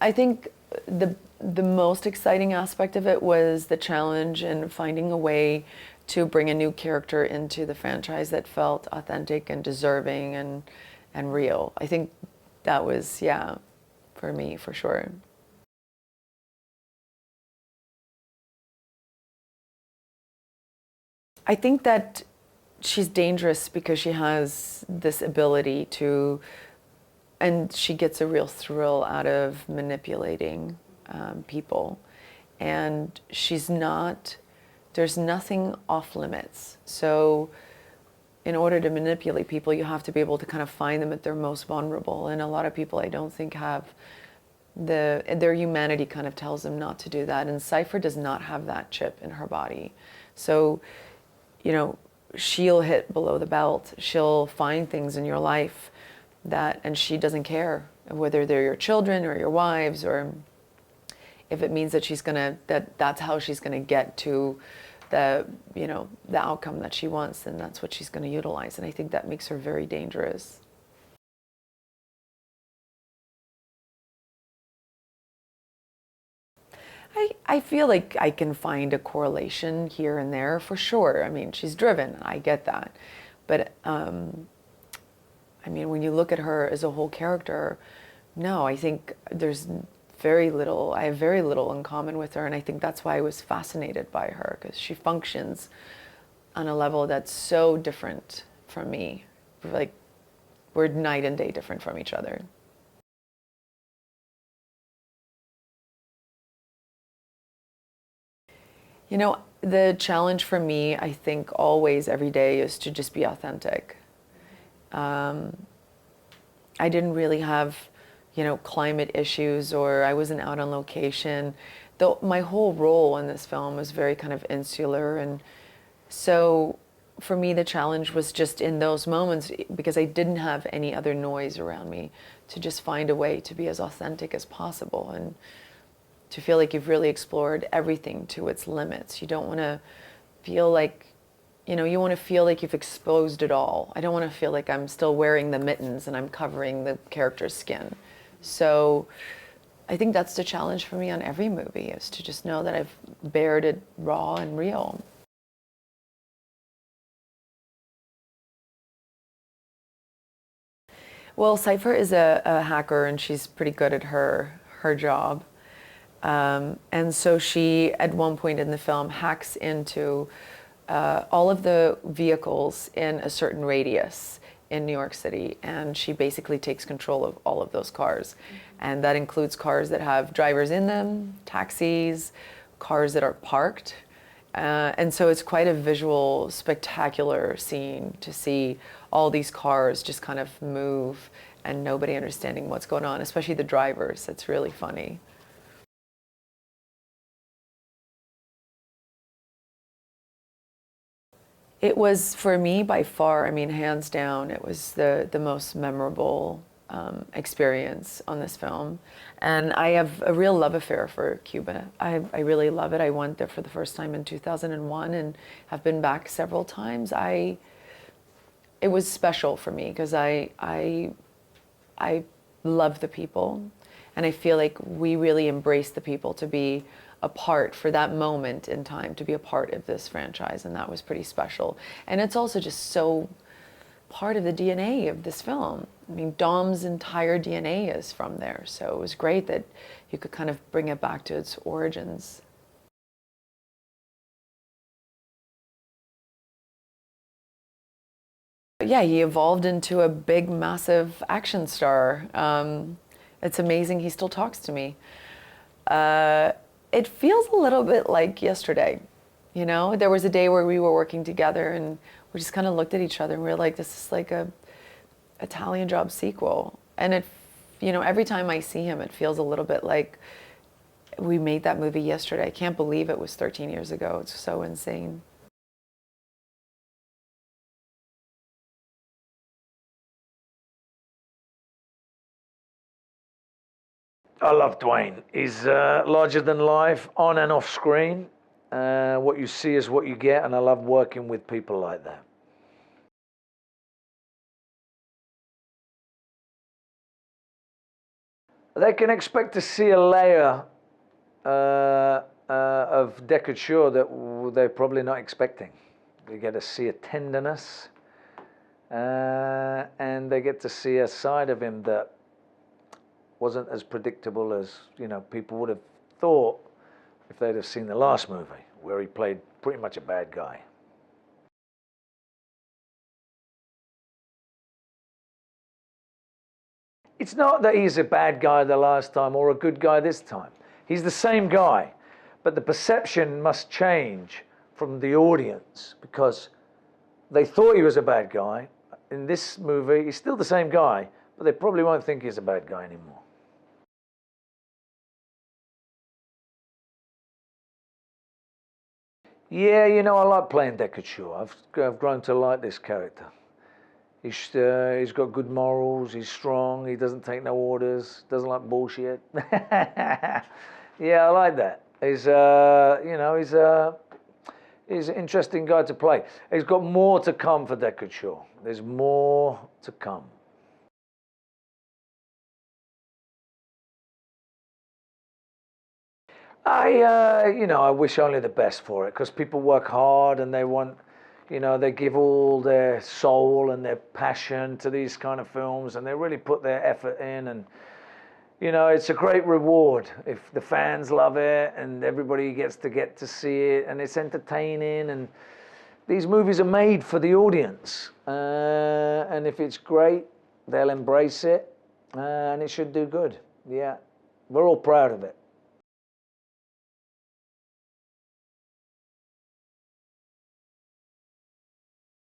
I think the most exciting aspect of it was the challenge and finding a way to bring a new character into the franchise that felt authentic and deserving and real. I think that was, yeah, for me, for sure. I think that she's dangerous because she has this ability to, and she gets a real thrill out of manipulating people. And she's not, there's nothing off limits. So in order to manipulate people, you have to be able to kind of find them at their most vulnerable. And a lot of people, I don't think, have their humanity kind of tells them not to do that. And Cypher does not have that chip in her body. So, you know, she'll hit below the belt. She'll find things in your life that, and she doesn't care whether they're your children or your wives, or if it means that she's gonna, that's how she's gonna get to the, you know, the outcome that she wants, then that's what she's gonna utilize. And I think that makes her very dangerous. I feel like I can find a correlation here and there for sure. I mean, she's driven, I get that. But I mean, when you look at her as a whole character, no, I think there's very little, I have very little in common with her. And I think that's why I was fascinated by her, because she functions on a level that's so different from me. Like, we're night and day different from each other. You know, the challenge for me, I think always, every day, is to just be authentic. I didn't really have, you know, climate issues, or I wasn't out on location. Though my whole role in this film was very kind of insular. And so for me, the challenge was just in those moments, because I didn't have any other noise around me, to just find a way to be as authentic as possible, and to feel like you've really explored everything to its limits. You don't want to feel like, you know, you want to feel like you've exposed it all. I don't want to feel like I'm still wearing the mittens and I'm covering the character's skin. So I think that's the challenge for me on every movie, is to just know that I've bared it raw and real. Well, Cypher is a hacker, and she's pretty good at her job. And so she, at one point in the film, hacks into all of the vehicles in a certain radius in New York City, and she basically takes control of all of those cars. And that includes cars that have drivers in them, taxis, cars that are parked. And so it's quite a visual, spectacular scene to see all these cars just kind of move and nobody understanding what's going on, especially the drivers. It's really funny. It was, for me, by far, I mean, hands down, it was the most memorable experience on this film. And I have a real love affair for Cuba. I really love it. I went there for the first time in 2001 and have been back several times. It was special for me because I love the people, and I feel like we really embrace the people to be a part, for that moment in time, to be a part of this franchise, and that was pretty special. And it's also just so part of the DNA of this film. I mean, Dom's entire DNA is from there, so it was great that you could kind of bring it back to its origins. Yeah, he evolved into a big, massive action star. It's amazing he still talks to me. It feels a little bit like yesterday. You know, there was a day where we were working together and we just kind of looked at each other and we were like, this is like a Italian Job sequel. And it, you know, every time I see him, it feels a little bit like we made that movie yesterday. I can't believe it was 13 years ago. It's so insane. I love Dwayne. He's larger than life, on and off screen. What you see is what you get, and I love working with people like that. They can expect to see a layer of découture that they're probably not expecting. They get to see a tenderness, and they get to see a side of him that wasn't as predictable as, you know, people would have thought if they'd have seen the last movie, where he played pretty much a bad guy. It's not that he's a bad guy the last time or a good guy this time. He's the same guy, but the perception must change from the audience because they thought he was a bad guy. In this movie, he's still the same guy, but they probably won't think he's a bad guy anymore. Yeah, you know, I like playing découture. I've grown to like this character. He's got good morals. He's strong. He doesn't take no orders. Doesn't like bullshit. Yeah, I like that. He's an interesting guy to play. He's got more to come for découture. There's more to come. I wish only the best for it because people work hard and they want. They give all their soul and their passion to these kind of films, and they really put their effort in. And, it's a great reward if the fans love it and everybody gets to see it, and it's entertaining. And these movies are made for the audience. And if it's great, they'll embrace it, and it should do good. Yeah, we're all proud of it.